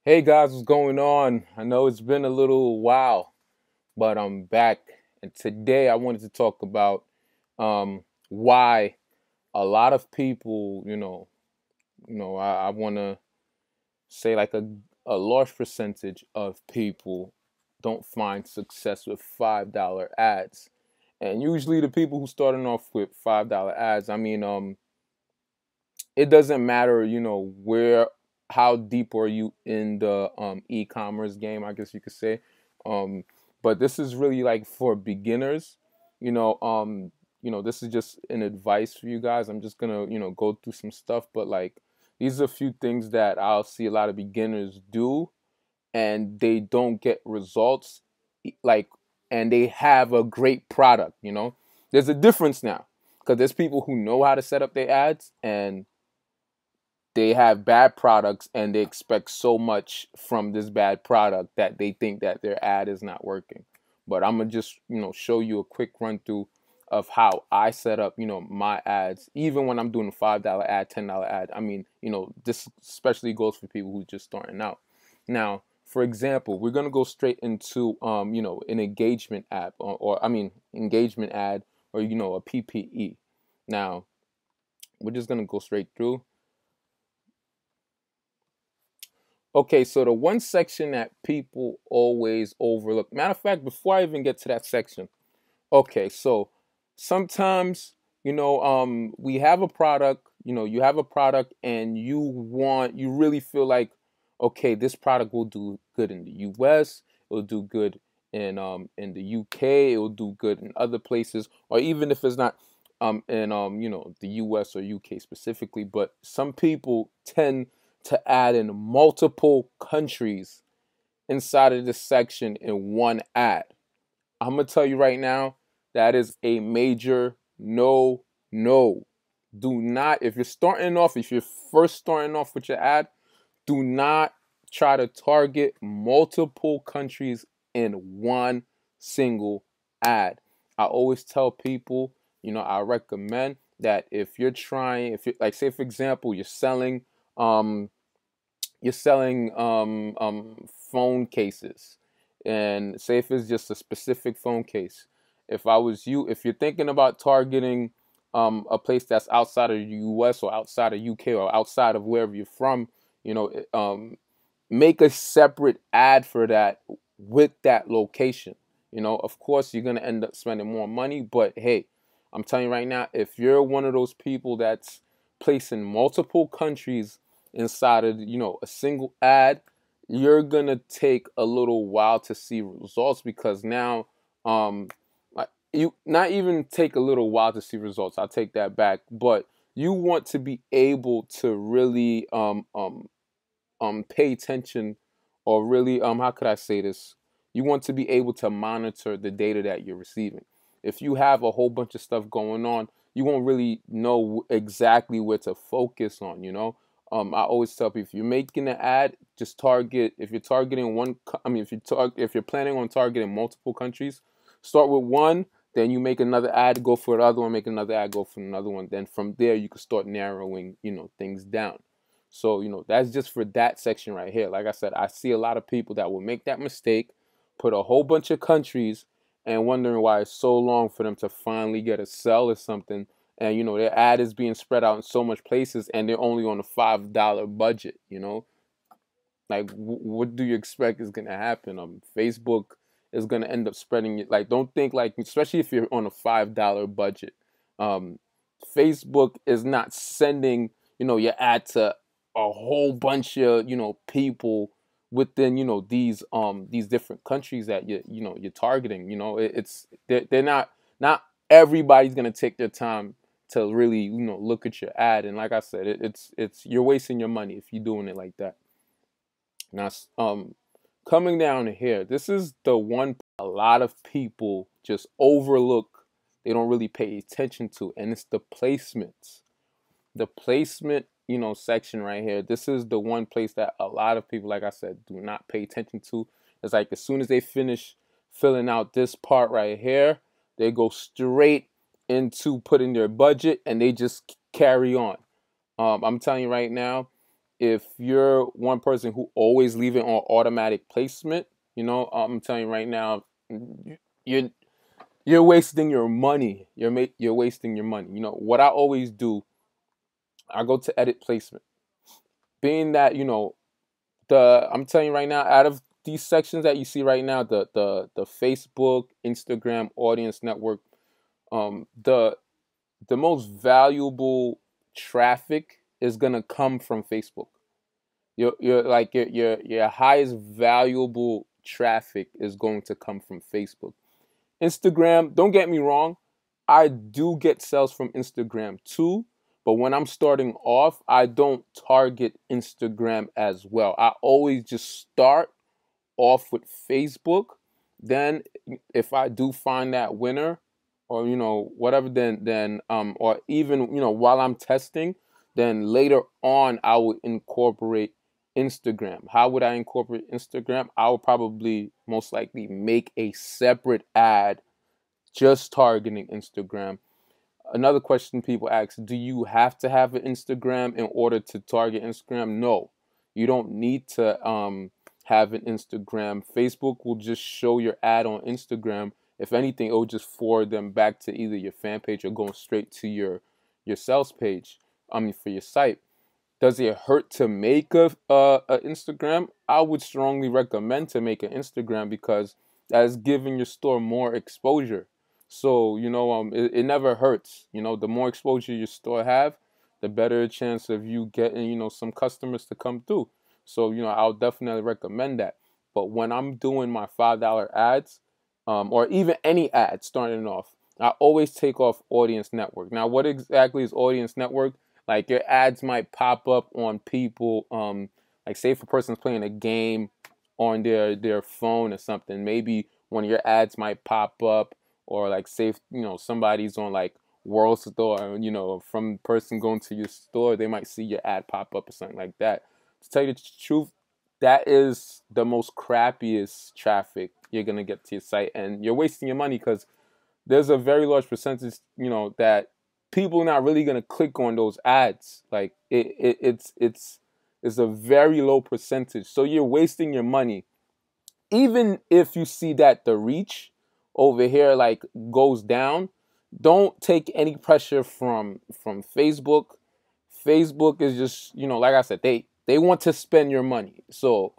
Hey guys, what's going on? I know it's been a little while, but I'm back. And today I wanted to talk about why a lot of people, I want to say like a large percentage of people don't find success with $5 ads. And usually the people who starting off with $5 ads, it doesn't matter, how deep are you in the e-commerce game, I guess you could say. Um but this is really like for beginners. This is just an advice for you guys. I'm just gonna, go through some stuff, but like these are a few things that I'll see a lot of beginners do and they don't get results, like, and they have a great product. There's a difference now because there's people who know how to set up their ads and they have bad products and they expect so much from this bad product that they think that their ad is not working. But I'm gonna just, show you a quick run through of how I set up, my ads, even when I'm doing a $5 ad, $10 ad. This especially goes for people who just starting out. Now, for example, we're gonna go straight into an engagement app or engagement ad or a PPE. Now, we're just gonna go straight through. Okay, so the one section that people always overlook. Matter of fact, before I even get to that section, okay, so sometimes, we have a product, you have a product and you really feel like, okay, this product will do good in the US, it will do good in the UK, it will do good in other places, or even if it's not in the US or UK specifically, but some people tend to add in multiple countries inside of this section in one ad. I'm gonna tell you right now, that is a major no. Do not, if you're first starting off with your ad, do not try to target multiple countries in one single ad. I always tell people, I recommend that if you're like, say for example, you're selling phone cases, and say if it's just a specific phone case. If I was you, if you're thinking about targeting a place that's outside of the US or outside of UK or outside of wherever you're from, make a separate ad for that with that location. Of course you're gonna end up spending more money, but hey, I'm telling you right now, if you're one of those people that's placing multiple countries inside of a single ad, you're gonna take a little while to see results, because now you not even take a little while to see results. I'll take that back, but you want to be able to really pay attention, or really, how could I say this? You want to be able to monitor the data that you're receiving. If you have a whole bunch of stuff going on, you won't really know exactly where to focus on. I always tell people, if you're making an ad, just target. If you're targeting if you're planning on targeting multiple countries, start with one. Then you make another ad, go for another one, make another ad, go for another one. Then from there, you can start narrowing, things down. So, that's just for that section right here. Like I said, I see a lot of people that will make that mistake, put a whole bunch of countries, and wondering why it's so long for them to finally get a sell or something. And, their ad is being spread out in so much places and they're only on a $5 budget. Like, what do you expect is going to happen? Facebook is going to end up spreading it. Like, don't think like, especially if you're on a $5 budget, Facebook is not sending, your ad to a whole bunch of, people within, these different countries that you're targeting. They're not everybody's going to take their time to really, look at your ad. And like I said, it's you're wasting your money if you're doing it like that. Now, coming down to here, this is the one a lot of people just overlook. They don't really pay attention to, and it's the placements. The placement, section right here. This is the one place that a lot of people, like I said, do not pay attention to. It's like as soon as they finish filling out this part right here, they go straight into putting their budget and they just carry on. I'm telling you right now, if you're one person who always leave it on automatic placement, I'm telling you right now, you're you're wasting your money. You're wasting your money. What I always do, I go to edit placement. Being that, I'm telling you right now, out of these sections that you see right now, the Facebook, Instagram, audience network, the most valuable traffic is gonna come from Facebook. Your highest valuable traffic is going to come from Facebook. Instagram, don't get me wrong, I do get sales from Instagram too, but when I'm starting off, I don't target Instagram as well. I always just start off with Facebook. Then if I do find that winner, or whatever, then or even while I'm testing, then later on I would incorporate Instagram. How would I incorporate Instagram? I would probably most likely make a separate ad just targeting Instagram. Another question people ask, do you have to have an Instagram in order to target Instagram? No, you don't need to have an Instagram. Facebook will just show your ad on Instagram. If anything, it will just forward them back to either your fan page or going straight to your sales page, for your site. Does it hurt to make a Instagram? I would strongly recommend to make an Instagram because that is giving your store more exposure. So it never hurts. The more exposure your store have, the better chance of you getting some customers to come through. So I'll definitely recommend that. But when I'm doing my $5 ads, or even any ads starting off, I always take off audience network. Now, what exactly is audience network? Like your ads might pop up on people, like say if a person's playing a game on their phone or something, maybe one of your ads might pop up, or like say if, somebody's on like World Store, from person going to your store, they might see your ad pop up or something like that. To tell you the truth, that is the most crappiest traffic you're gonna get to your site, and you're wasting your money because there's a very large percentage, that people are not really gonna click on those ads. Like it's a very low percentage. So you're wasting your money. Even if you see that the reach over here like goes down, don't take any pressure from Facebook. Facebook is just, like I said, they want to spend your money. So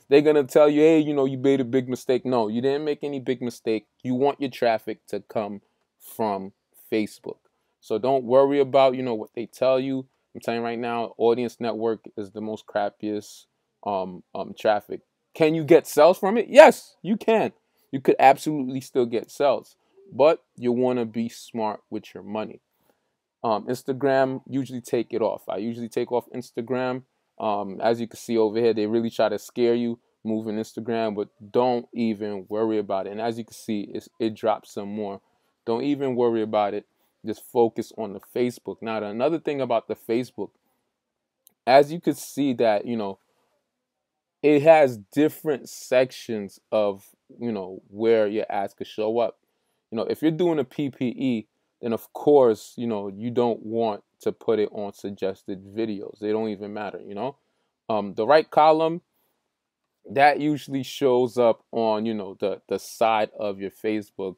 they're going to tell you, hey, you made a big mistake. No, you didn't make any big mistake. You want your traffic to come from Facebook. So don't worry about, what they tell you. I'm telling you right now, audience network is the most crappiest traffic. Can you get sales from it? Yes, you can. You could absolutely still get sales, but you want to be smart with your money. Instagram, usually take it off. I usually take off Instagram. As you can see over here, they really try to scare you moving Instagram, but don't even worry about it. And as you can see, it drops some more. Don't even worry about it. Just focus on the Facebook. Now, another thing about the Facebook, as you can see that, it has different sections of, where your ads could show up. If you're doing a PPE, then of course, you don't want to put it on suggested videos. They don't even matter, The right column, that usually shows up on, the side of your Facebook.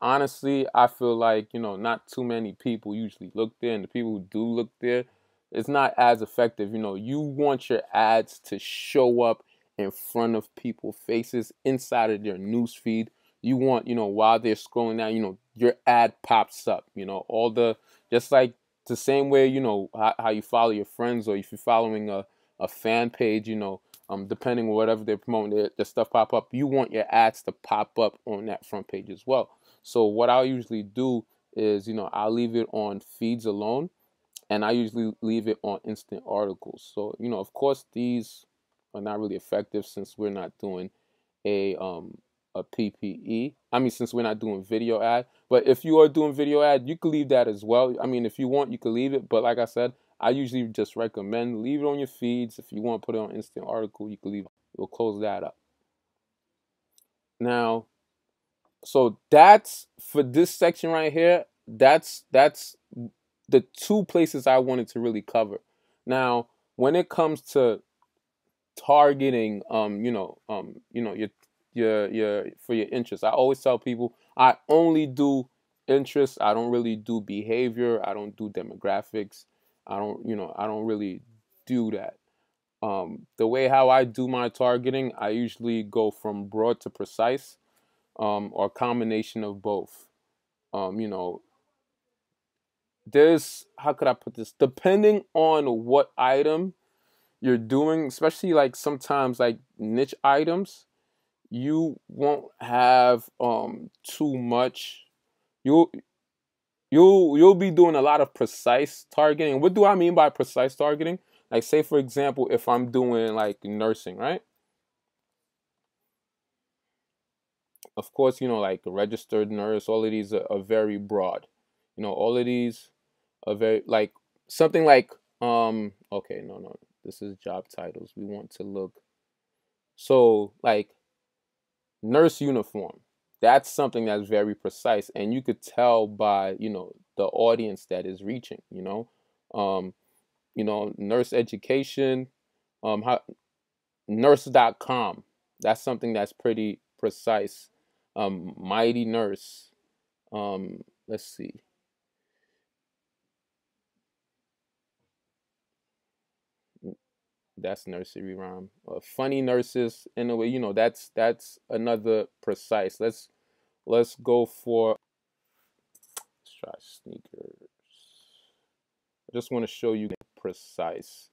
Honestly, I feel like, not too many people usually look there, and the people who do look there, it's not as effective. You want your ads to show up in front of people's faces inside of their news feed. You want, while they're scrolling down, your ad pops up, just like the same way, how you follow your friends, or if you're following a fan page, depending on whatever they're promoting, their stuff pop up. You want your ads to pop up on that front page as well. So what I'll usually do is, I'll leave it on feeds alone, and I usually leave it on instant articles. So, of course, these are not really effective since we're not doing a PPE. Since we're not doing video ad. But if you are doing video ad, you can leave that as well. If you want, you can leave it. But like I said, I usually just recommend leave it on your feeds. If you want to put it on instant article, you can leave it. We'll close that up. Now, so that's for this section right here. That's the two places I wanted to really cover. Now, when it comes to targeting, your for your interests, I always tell people I only do interests. I don't really do behavior. I don't do demographics. I don't really do that. The way how I do my targeting, I usually go from broad to precise, or a combination of both. Um, you know, there's how could I put this? Depending on what item you're doing, especially like sometimes like niche items, you won't have too much. You'll you'll be doing a lot of precise targeting. What do I mean by precise targeting? Like say for example, if I'm doing like nursing, right? Of course, like a registered nurse, all of these are very broad. All of these are very like something like okay, no. This is job titles. We want to look so like nurse uniform. That's something that's very precise, and you could tell by the audience that is reaching. Um, nurse education, how nurse.com. That's something that's pretty precise. Mighty nurse. Let's see. That's nursery rhyme. Funny nurses in a way. That's another precise. Let's go for. Let's try sneakers. I just want to show you precise.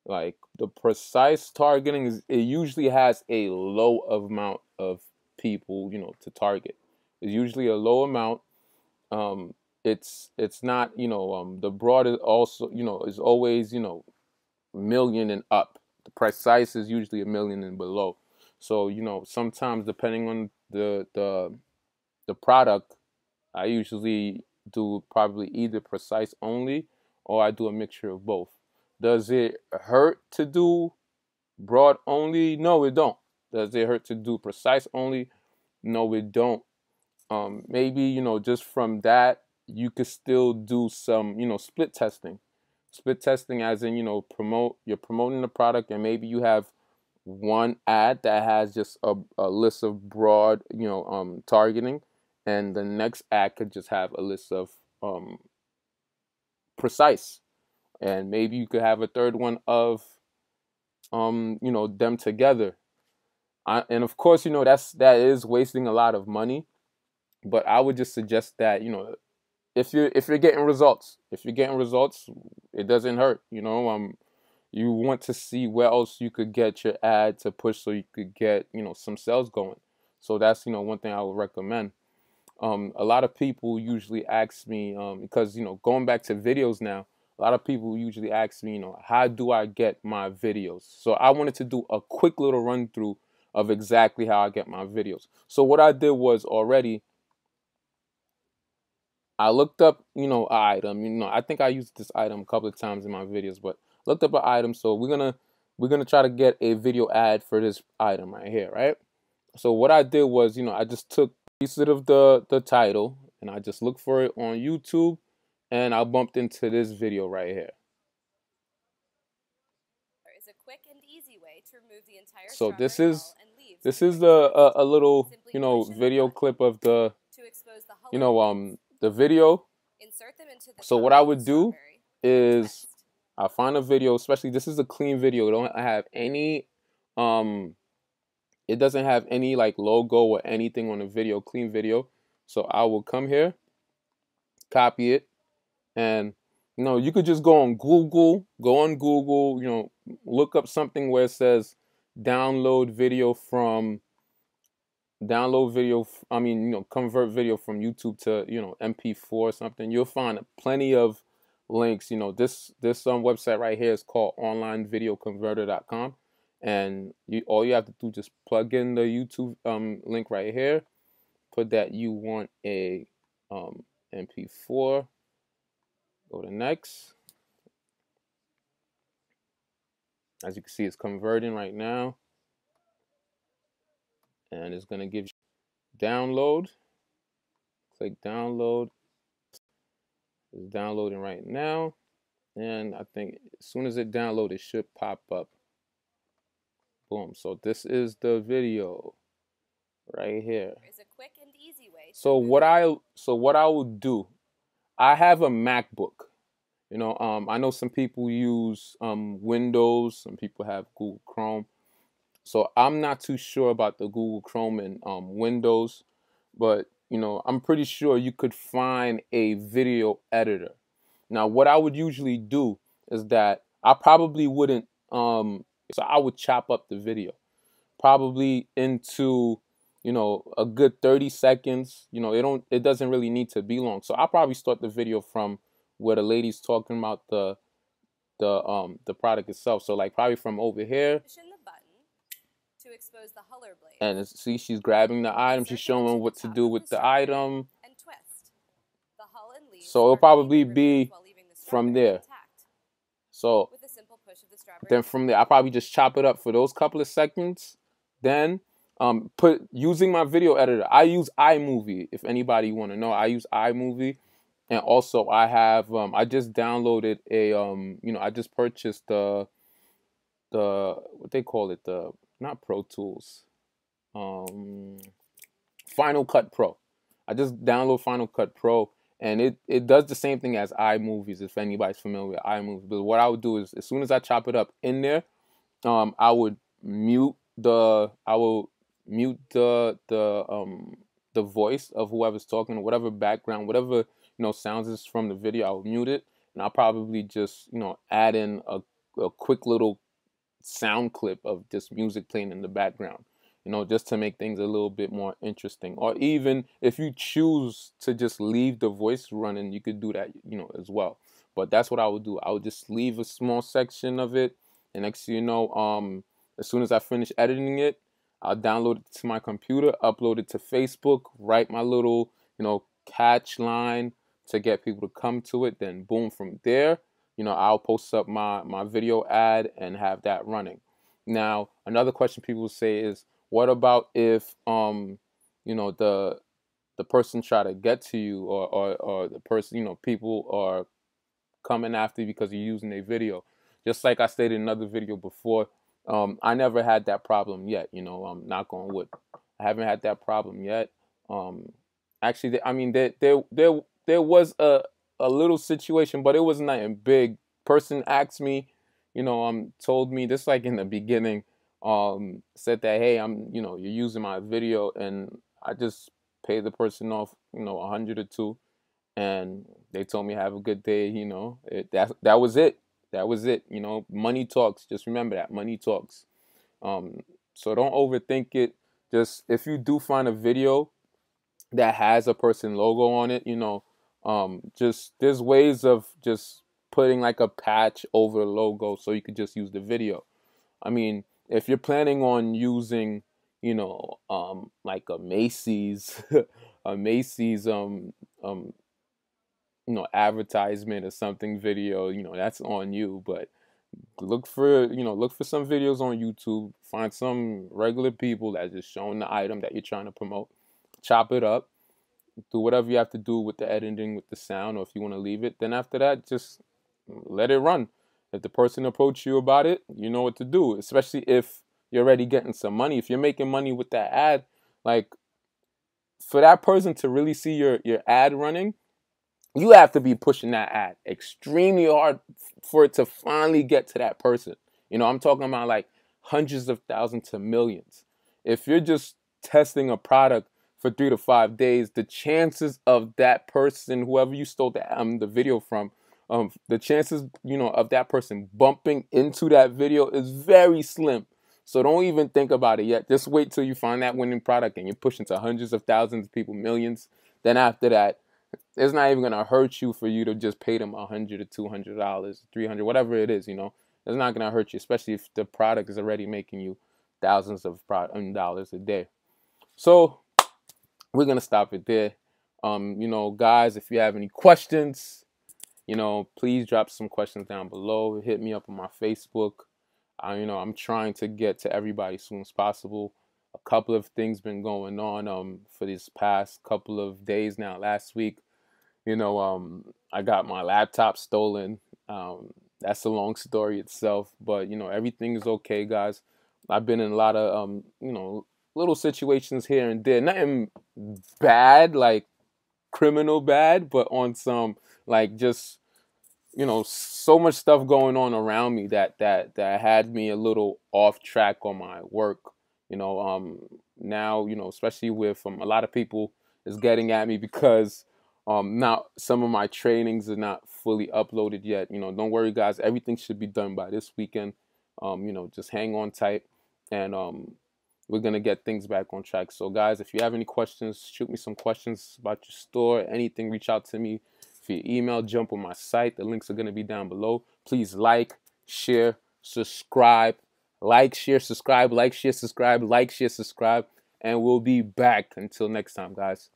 Like the precise targeting is it usually has a low amount of people, to target. It's usually a low amount. Um, it's not, the broad is also, is always, million and up. The precise is usually a million and below. So, sometimes depending on the product, I usually do probably either precise only or I do a mixture of both. Does it hurt to do broad only? No, it don't. Does it hurt to do precise only? No, it don't. Maybe, just from that, you could still do some, split testing. Split testing as in, you're promoting the product and maybe you have one ad that has just a list of broad, targeting, and the next ad could just have a list of precise, and maybe you could have a third one of them together. And of course, that is wasting a lot of money, but I would just suggest that if you're getting results, it doesn't hurt. You want to see where else you could get your ad to push so you could get some sales going. So that's one thing I would recommend. A lot of people usually ask me, because going back to videos now, a lot of people usually ask me, how do I get my videos? So I wanted to do a quick little run through of exactly how I get my videos. So what I did was already I looked up, an item. I think I used this item a couple of times in my videos, but looked up an item. So we're gonna try to get a video ad for this item right here, right? So what I did was, I just took a piece of the title and I just looked for it on YouTube, and I bumped into this video right here. Is a quick and easy way to remove the entire so this is a little video clip of the video. So what I would do is I find a video, especially this is a clean video. It don't have any it doesn't have any like logo or anything on the video, clean video. So I will come here, copy it, and you could just go on Google, look up something where it says download video from convert video from YouTube to MP4 or something. You'll find plenty of links. This website right here is called onlinevideoconverter.com, and all you have to do is just plug in the YouTube link right here, put that you want a MP4, go to next. As you can see, it's converting right now, and it's going to give you download. Click download. It's downloading right now. And I think as soon as it downloads, it should pop up. Boom. So this is the video right here. Is a quick and easy way to So what I would do, I have a MacBook. I know some people use Windows, some people have Google Chrome. So I'm not too sure about the Google Chrome and Windows, but I'm pretty sure you could find a video editor. Now, what I would usually do is that I probably wouldn't. So I would chop up the video, probably into a good 30 seconds. It doesn't really need to be long. So I'll probably start the video from where the lady's talking about the product itself. So like probably from over here. Push in the button to expose the huller blade. And see, she's grabbing the item. She's showing what to do with the item. And twist. The hull and leaves So it'll probably be from there. So with a simple push of the strawberry. Then from there, I probably just chop it up for those couple of seconds. Then using my video editor. I use iMovie. If anybody want to know, I use iMovie. And also I have I just downloaded I just purchased the what they call it, the not Pro Tools, Final Cut Pro. I just download Final Cut Pro, and it does the same thing as iMovies, if anybody's familiar with iMovies. But what I would do is, as soon as I chop it up in there, I would mute the voice of whoever's talking, or whatever background, whatever sounds is from the video. I would mute it, and I'll probably just add in a quick little sound clip of just music playing in the background, just to make things a little bit more interesting. Or even if you choose to just leave the voice running, you could do that, as well. But that's what I would do. I would just leave a small section of it, and next thing you know, as soon as I finish editing it, I'll download it to my computer, upload it to Facebook, write my little, catch line to get people to come to it. Then boom, from there, I'll post up my video ad and have that running. Now, another question people say is, what about if the person try to get to you, or the person, people are coming after you because you're using a video? Just like I stated in another video before, I never had that problem yet. Knock on wood, I haven't had that problem yet. Actually, I mean, there was a little situation, but it was nothing big. Person asked me, told me this, like in the beginning, said that, hey, you're using my video, and I just paid the person off, $100 or $200, and they told me have a good day. That was it. That was it. Money talks. Just remember that money talks. So don't overthink it. Just if you do find a video that has a person logo on it, just there's ways of just putting like a patch over the logo so you could just use the video. I mean, if you're planning on using, like a Macy's, a Macy's, advertisement or something video, that's on you. But look for some videos on YouTube. Find some regular people that's just showing the item that you're trying to promote. Chop it up. Do whatever you have to do with the editing, with the sound, or if you want to leave it. Then after that, just let it run. If the person approaches you about it, you know what to do. Especially if you're already getting some money. If you're making money with that ad, like, for that person to really see your ad running, you have to be pushing that ad extremely hard for it to finally get to that person. I'm talking about like hundreds of thousands to millions. If you're just testing a product for 3 to 5 days, the chances of that person, whoever you stole the video from, the chances, of that person bumping into that video is very slim. So don't even think about it yet. Just wait till you find that winning product and you're pushing to hundreds of thousands of people, millions. Then after that, it's not even gonna hurt you for you to just pay them $100 or $200, $300, whatever it is. It's not gonna hurt you, especially if the product is already making you thousands of dollars a day. So we're gonna stop it there. Guys, if you have any questions, please drop some questions down below. Hit me up on my Facebook. I'm trying to get to everybody as soon as possible. A couple of things been going on for this past couple of days now. Last week, I got my laptop stolen. That's a long story itself, but everything is okay, guys. I've been in a lot of little situations here and there. Nothing bad, like criminal bad, but on some like just so much stuff going on around me that had me a little off track on my work. Now especially with a lot of people is getting at me because now some of my trainings are not fully uploaded yet. Don't worry, guys. Everything should be done by this weekend. Just hang on tight, and we're gonna get things back on track. So, guys, if you have any questions, shoot me some questions about your store. Anything, reach out to me via email. Jump on my site. The links are gonna be down below. Please like, share, subscribe. Like, share, subscribe. Like, share, subscribe. Like, share, subscribe. And we'll be back until next time, guys.